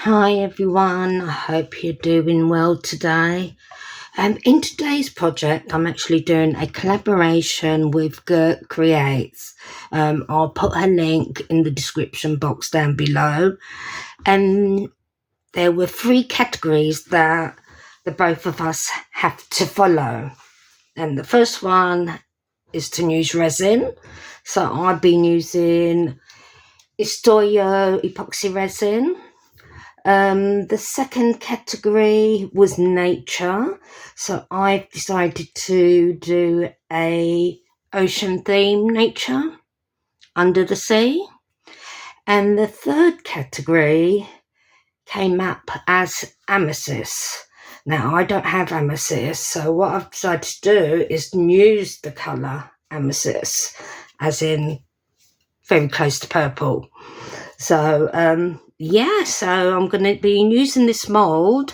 Hi everyone, I hope you're doing well today. In today's project, I'm actually doing a collaboration with Gert Creates. I'll put her link in the description box down below. And there were 3 categories that the both of us have to follow. And the first one is to use resin. So I've been using Istoyo Epoxy Resin. The second category was nature, so I've decided to do a ocean theme nature under the sea. And the third category came up as amethyst. Now I don't have amethyst, so what I've decided to do is use the colour amethyst, as in very close to purple. So so I'm going to be using this mould,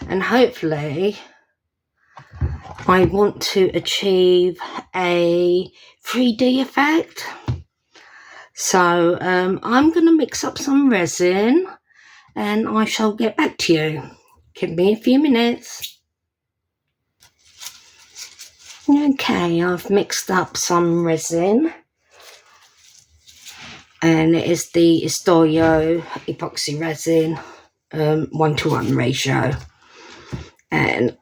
and hopefully I want to achieve a 3D effect. So I'm going to mix up some resin and I shall get back to you. Give me a few minutes. Okay, I've mixed up some resin. And it is the Istoyo Epoxy Resin 1:1 ratio. And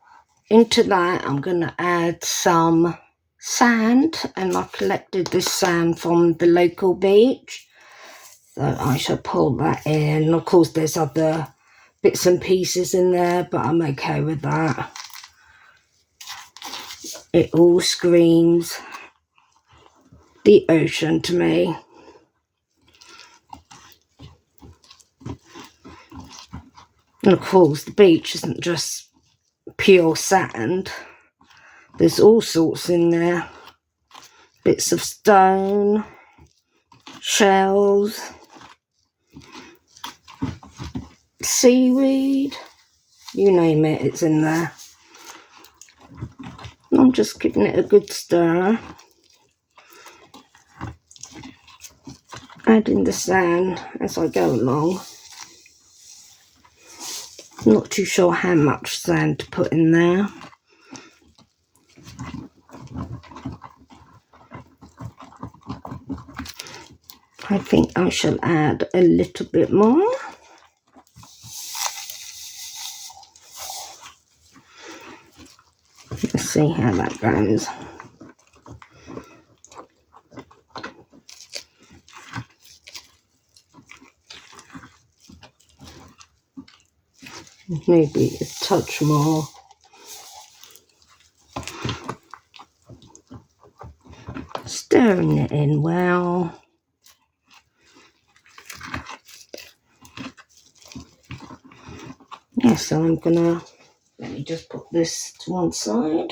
into that I'm going to add some sand, and I've collected this sand from the local beach. So I shall pull that in. Of course there's other bits and pieces in there, but I'm okay with that. It all screams the ocean to me. And of course the beach isn't just pure sand. There's all sorts in there. Bits of stone, shells, seaweed, you name it, it's in there. And I'm just giving it a good stir. Adding the sand as I go along. Not too sure how much sand to put in there. I think I shall add a little bit more. Let's see how that goes. Maybe a touch more. Stirring it in well. Yeah, so I'm gonna, let me just put this to one side.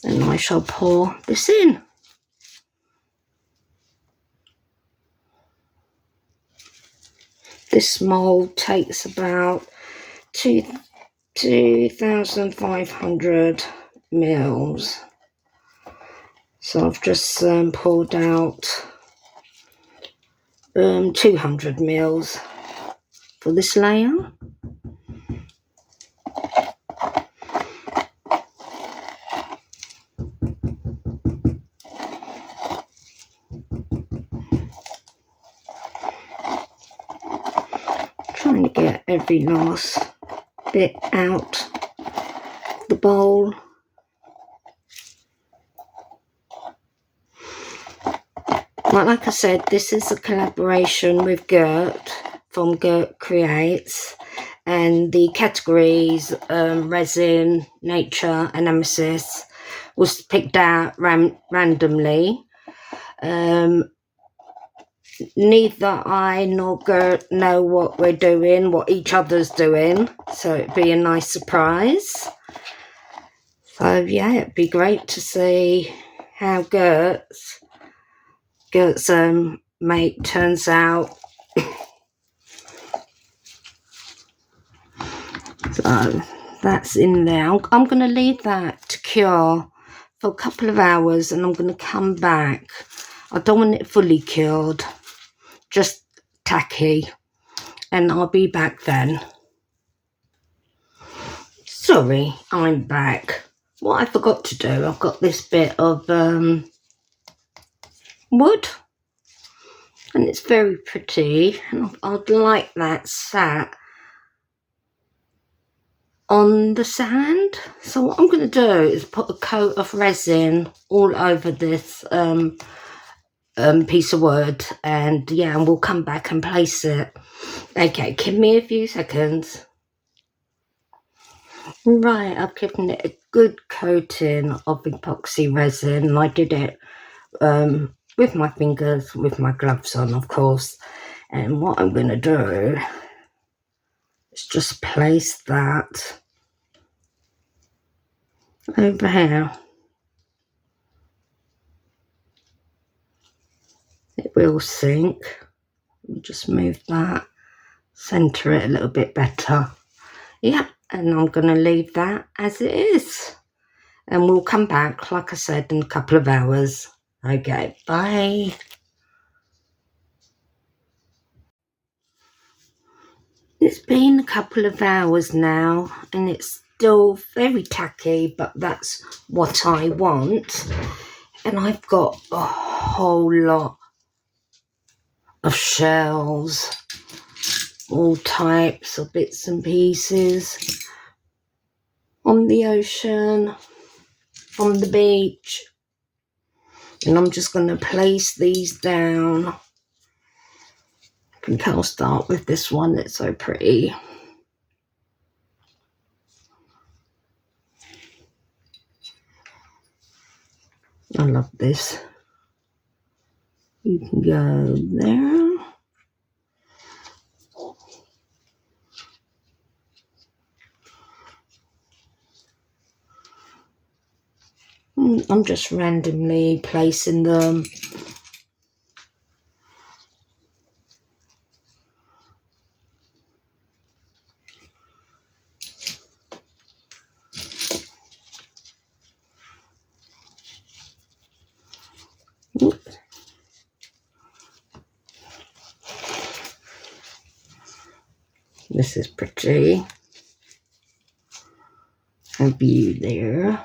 And I shall pour this in. This mould takes about 2,500 mils. So I've just poured out 200 mils for this layer. Trying to get every last bit out of the bowl. Like I said, this is a collaboration with Gert from Gert Creates, and the categories resin, nature and amethyst was picked out randomly. Neither I nor Gert know what we're doing, what each other's doing, so it'd be a nice surprise. So yeah, it'd be great to see how Gert's mate turns out. So that's in there. I'm going to leave that to cure for a couple of hours, and I'm going to come back. I don't want it fully cured, just tacky. and I'll be back then. Sorry, I'm back. What I forgot to do, I've got this bit of wood, and it's very pretty, and I'd like that sat on the sand. So what I'm going to do is put a coat of resin all over this piece of wood, and yeah, and we'll come back and place it. Okay, give me a few seconds. Right, I've given it a good coating of epoxy resin, and I did it with my fingers, with my gloves on, of course. And what I'm going to do is just place that over here. It will sink. Just move that, center it a little bit better. Yeah, and I'm going to leave that as it is. And we'll come back, like I said, in a couple of hours. Okay, bye. It's been a couple of hours now, and it's still very tacky, but that's what I want. And I've got a whole lot of shells, all types of bits and pieces, on the ocean, on the beach. And I'm just going to place these down. I think I'll start with this one that's so pretty. I love this. You can go there. I'm just randomly placing them. This is pretty. A view there.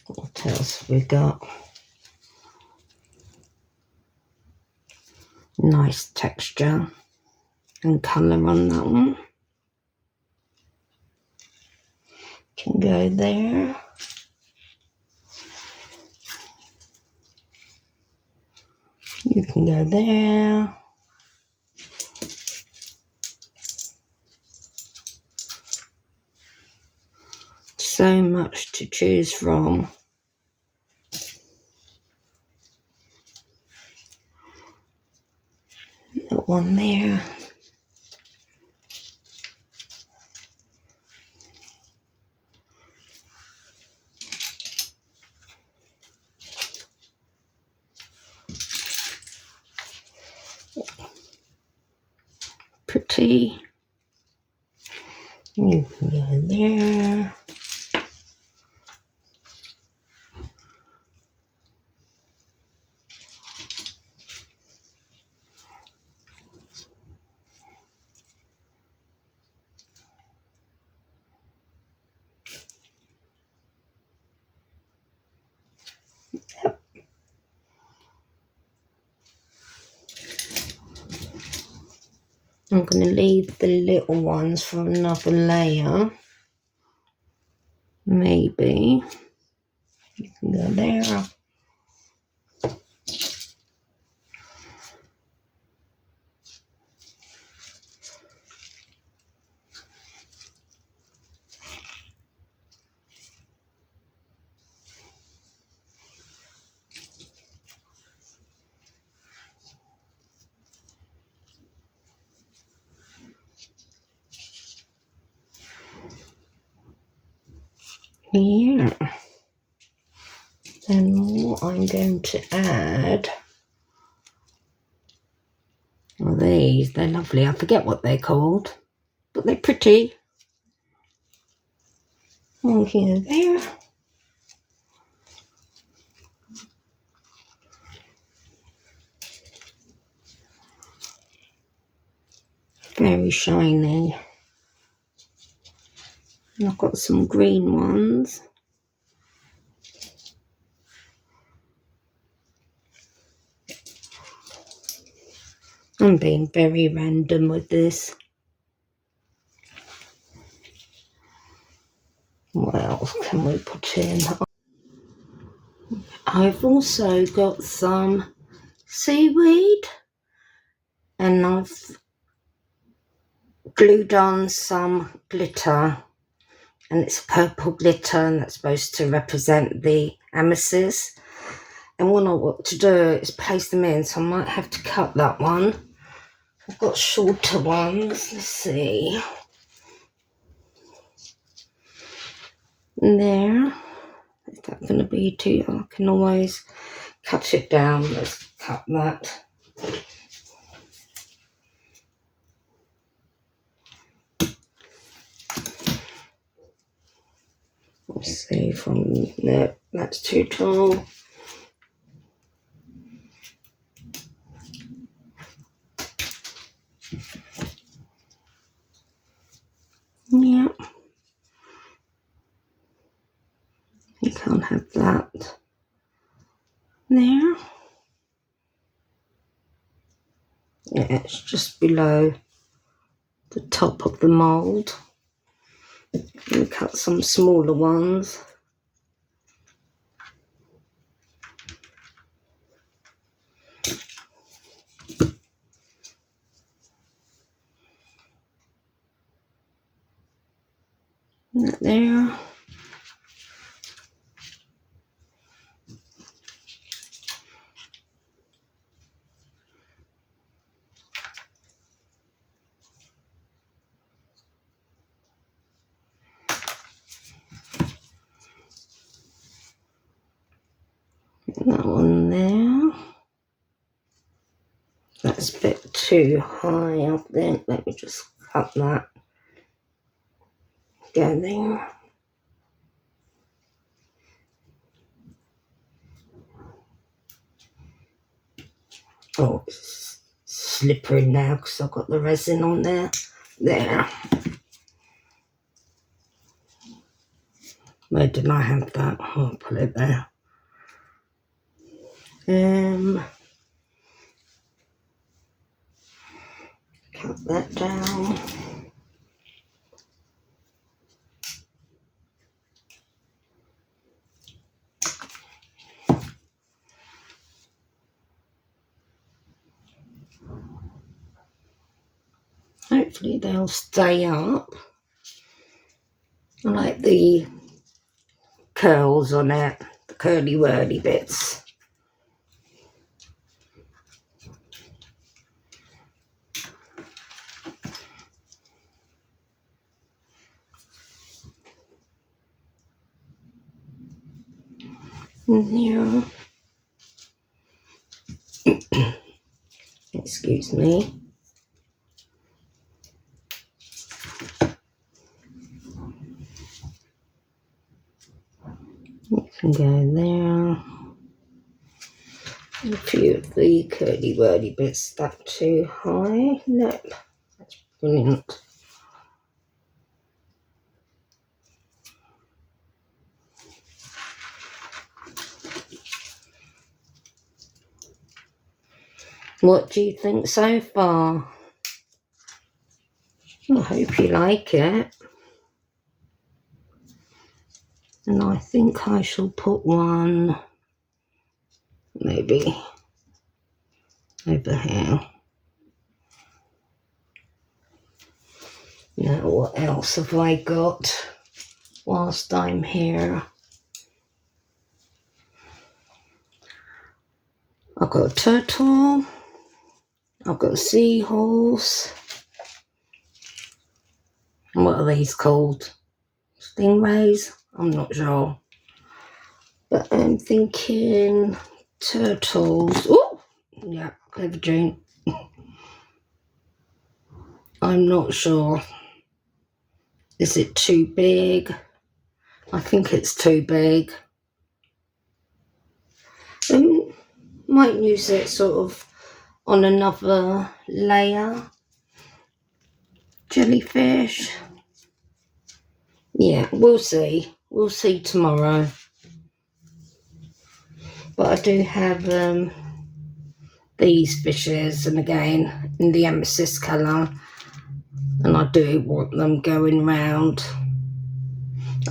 What else we got? Nice texture and colour on that one. Can go there. You can go there. So much to choose from. That one there. Pretty. You can go there. I'm going to leave the little ones for another layer. Maybe. You can go there. Yeah. Then what I'm going to add are these. They're lovely. I forget what they're called, but they're pretty. Okay, there. very shiny. And I've got some green ones. I'm being very random with this. What else can we put in? I've also got some seaweed, and I've glued on some glitter, and it's purple glitter, and that's supposed to represent the amethyst. And what I want to do is place them in, so I might have to cut that one. I've got shorter ones. Let's see. There. Is that going to be too? I can always cut it down. Let's cut that. Let's see from no, that's too tall. Yeah. You can't have that there. Yeah, it's just below the top of the mould. And cut some smaller ones. That there. That one there. That's a bit too high, I think. Let me just cut that. Go there. Oh, it's slippery now because I've got the resin on there. There. Where did I have that? I'll put it there. Cut that down. Hopefully they'll stay up. I like the curls on it, the curly whirly bits. Yeah. Excuse me. You can go there. A few of the curly whirly bits, that too high. Nope. That's brilliant. What do you think so far? I hope you like it. And I think I shall put one maybe over here. Now what else have I got whilst I'm here? I've got a turtle. I've got a seahorse. What are these called? Stingrays? I'm not sure. But I'm thinking turtles. Oh, yeah, clever June. I'm not sure. Is it too big? I think it's too big. Might use it sort of on another layer. jellyfish. Yeah, we'll see. We'll see tomorrow. But I do have these fishes, and again in the amethyst colour, and I do want them going round.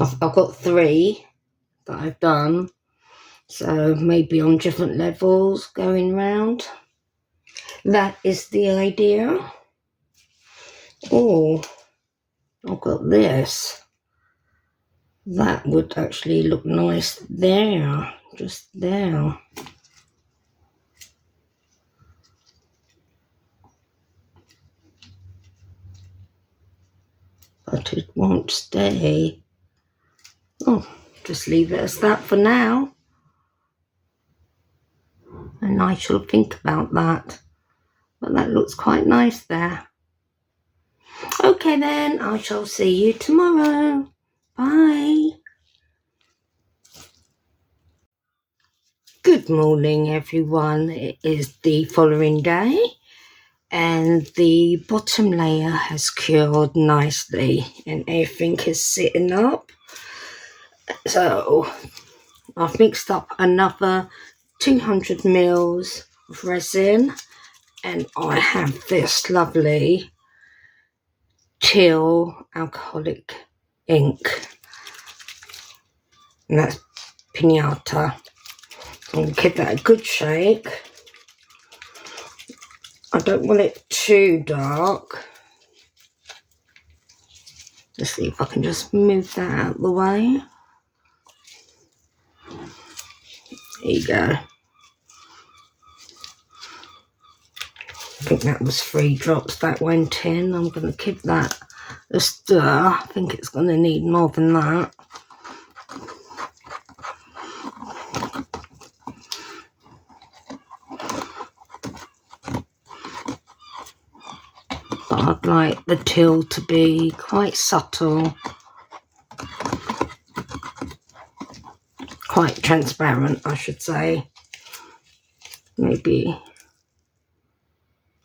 I've got 3 that I've done, so maybe on different levels going round. That is the idea. Oh, I've got this. That would actually look nice there, just there. But it won't stay. Oh, just leave it as that for now. And I shall think about that. But that looks quite nice there. Okay then, I shall see you tomorrow. Bye. Good morning everyone. It is the following day and the bottom layer has cured nicely and everything is sitting up. So I've mixed up another 200 mils of resin and I have this lovely teal alcoholic ink, and that's Pinata. I'm going to give that a good shake. I don't want it too dark. Let's see if I can just move that out of the way. There you go. I think that was 3 drops that went in. I'm going to give that a stir. I think it's going to need more than that. But I'd like the teal to be quite subtle, quite transparent, I should say. Maybe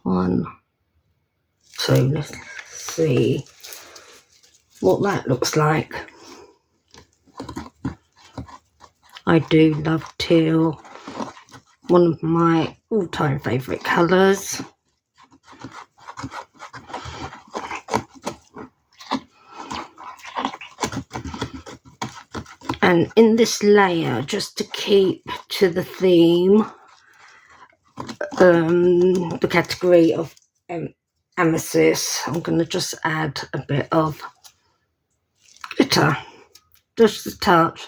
1, 2. Let's see what that looks like. I do love teal, one of my all-time favourite colours. And in this layer, just to keep to the theme, the category of amethyst, I'm going to just add a bit of glitter, just a touch.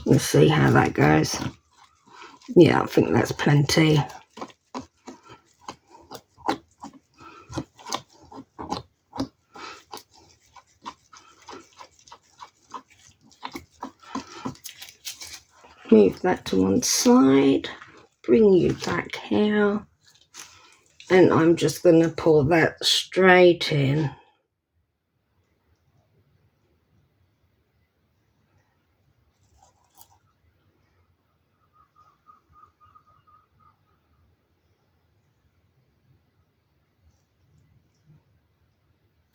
Let's see how that goes. Yeah, I think that's plenty. Move that to one side, bring you back here, and I'm just going to pour that straight in.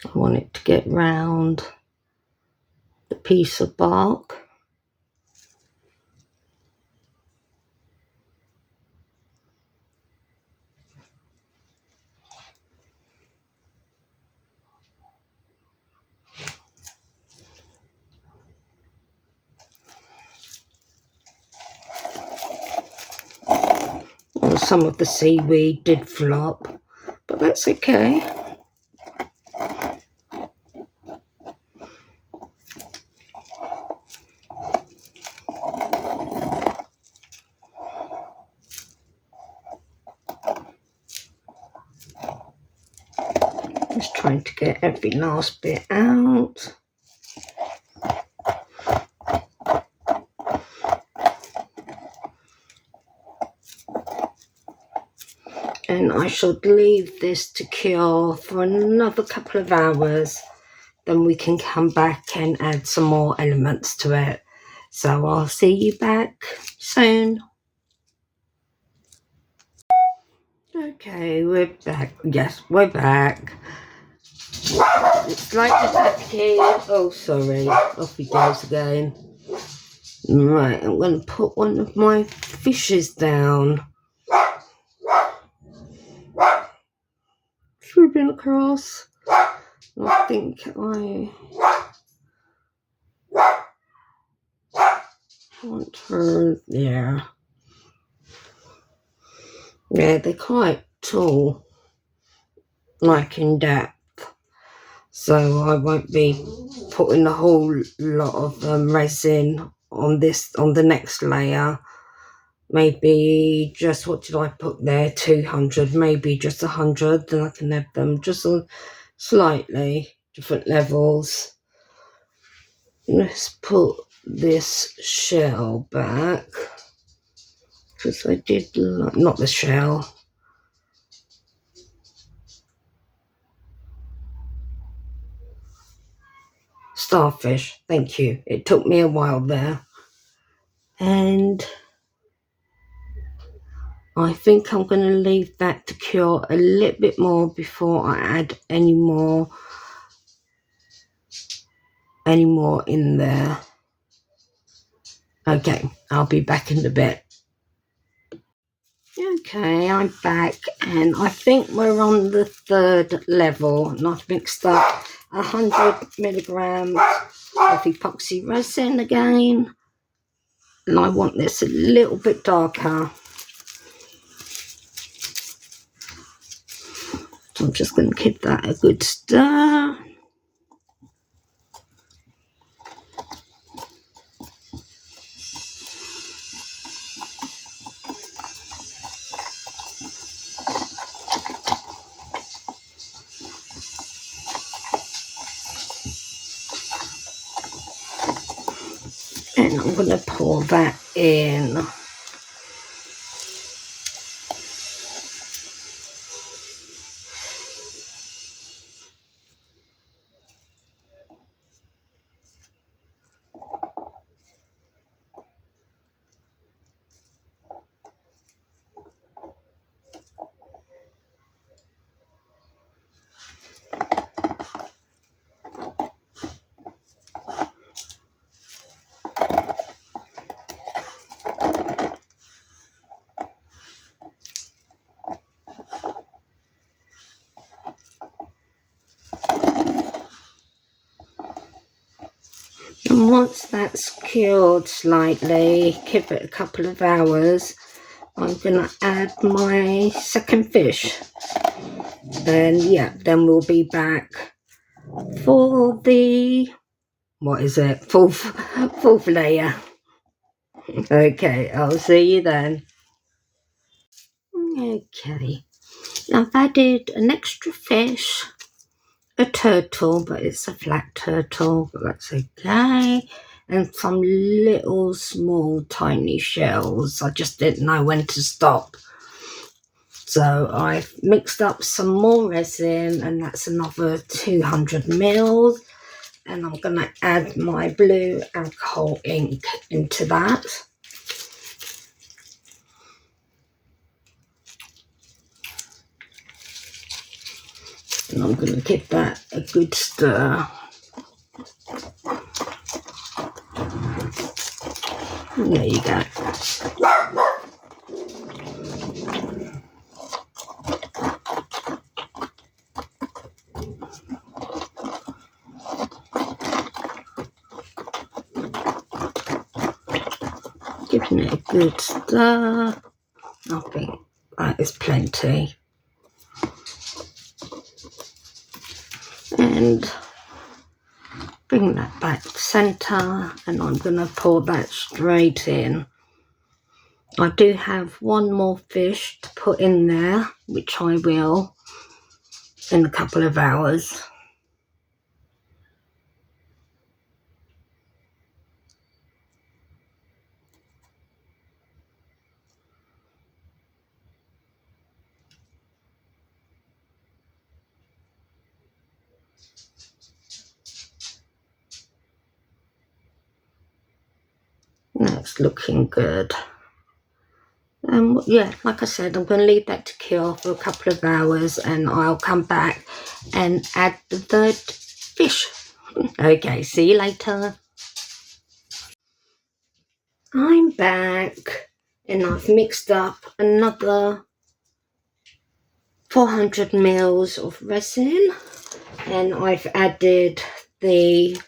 I want it to get round the piece of bark. Well, some of the seaweed did flop, but that's okay. Just trying to get every last bit out. And I shall leave this to cure for another couple of hours. Then we can come back and add some more elements to it. So I'll see you back soon. Okay, we're back. Yes, we're back. It's like the back here. Oh, sorry. Off he goes again. Right, I'm going to put one of my fishes down. Swimming across. I think I want her there. Yeah, they're quite tall, like in depth. So I won't be putting a whole lot of resin on the next layer. Maybe just, what did I put there? 200, maybe just 100. Then I can have them just on slightly different levels. Let's put this shell back, because I did not the shell. Starfish, thank you. It took me a while there. And I think I'm going to leave that to cure a little bit more before I add any more in there. Okay, I'll be back in a bit. Okay, I'm back, and I think we're on the third level, and I've mixed up 100 milligrams of epoxy resin again, and I want this a little bit darker. So I'm just going to give that a good stir. And I'm going to pour that in. And once that's cured slightly, give it a couple of hours, I'm going to add my second fish. And yeah, then we'll be back for the, what is it, fourth layer. Okay, I'll see you then. Okay, I've added an extra fish, a turtle, but it's a flat turtle, but that's okay, and some little small tiny shells. I just didn't know when to stop, so I've mixed up some more resin, and that's another 200 mils, and I'm going to add my blue alcohol ink into that. And I'm going to give that a good stir. And there you go. Giving it a good stir. I think that is plenty. And bring that back to centre, and I'm going to pour that straight in. I do have one more fish to put in there, which I will in a couple of hours. That's looking good. Yeah, like I said, I'm going to leave that to cure for a couple of hours and I'll come back and add the third fish. Okay, see you later. I'm back and I've mixed up another 400 mils of resin and I've added the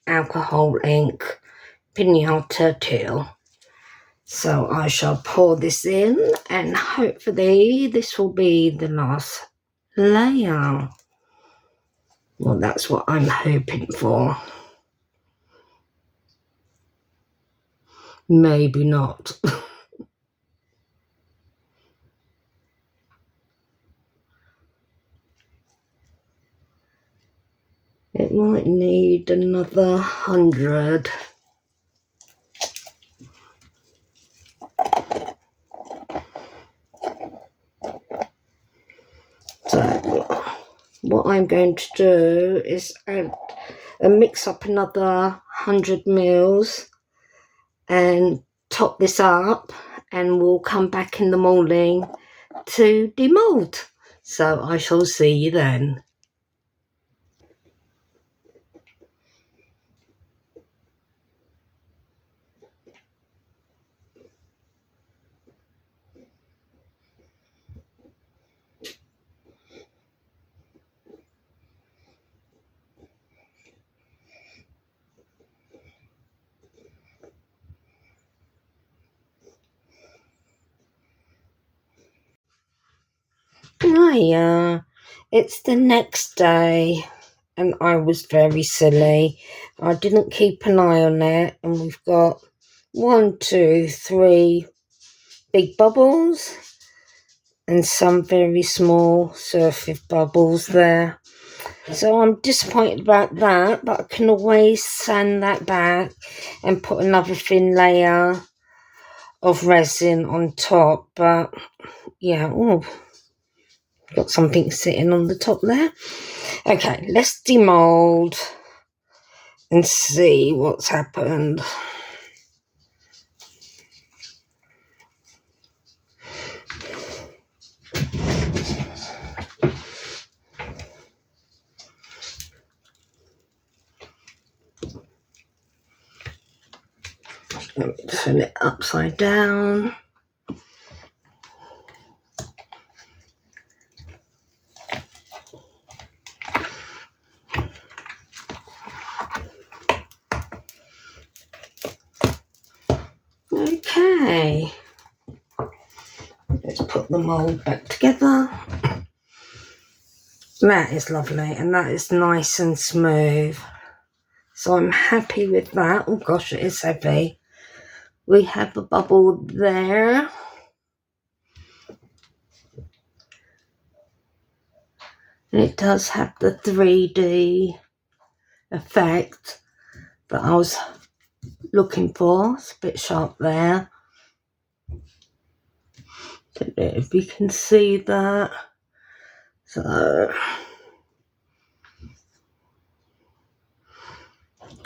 alcohol ink Pinata teal. So I shall pour this in and hopefully this will be the last layer. Well, that's what I'm hoping for. Maybe not. It might need another 100. So what I'm going to do is mix up another 100 mils and top this up, and we'll come back in the morning to demold. So I shall see you then. Hiya, it's the next day and I was very silly. I didn't keep an eye on it and we've got 1, 2, 3 big bubbles and some very small surface bubbles there. So I'm disappointed about that, but I can always sand that back and put another thin layer of resin on top. But yeah, oh, got something sitting on the top there. Okay, let's demold and see what's happened. Let me turn it upside down. Okay, let's put the mould back together. That is lovely and that is nice and smooth. So I'm happy with that. Oh gosh, it is heavy. We have a bubble there. And it does have the 3D effect that I was looking for. It's a bit sharp there. Don't know if you can see that. So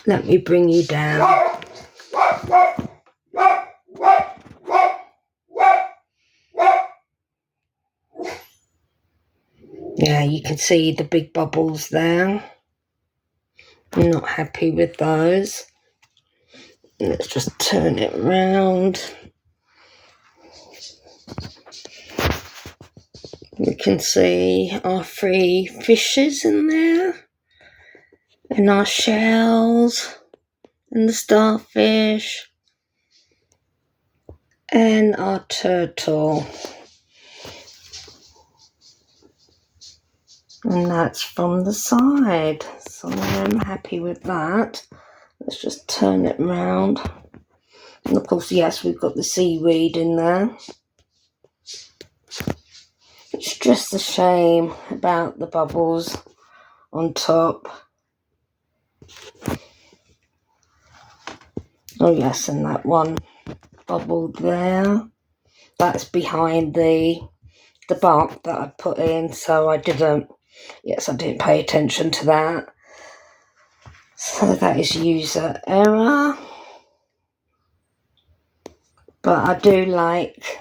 let me bring you down. Yeah, you can see the big bubbles there. I'm not happy with those. Let's just turn it around. You can see our 3 fishes in there, and our shells, and the starfish, and our turtle. And that's from the side. So I'm happy with that. Let's just turn it around. And of course, yes, we've got the seaweed in there. It's just a shame about the bubbles on top. Oh yes, and that one bubble there. That's behind the bark that I put in, so I didn't pay attention to that. So that is user error. But I do like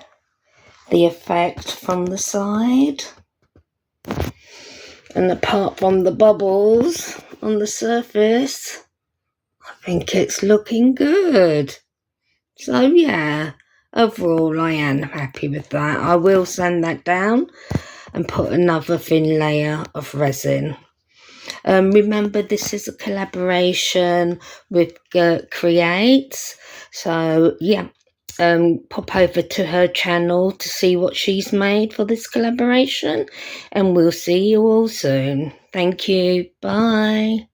the effect from the side. And apart from the bubbles on the surface, I think it's looking good. So yeah, overall I am happy with that. I will sand that down and put another thin layer of resin. Remember, this is a collaboration with Gert Creates. So yeah, pop over to her channel to see what she's made for this collaboration, and we'll see you all soon. Thank you. Bye.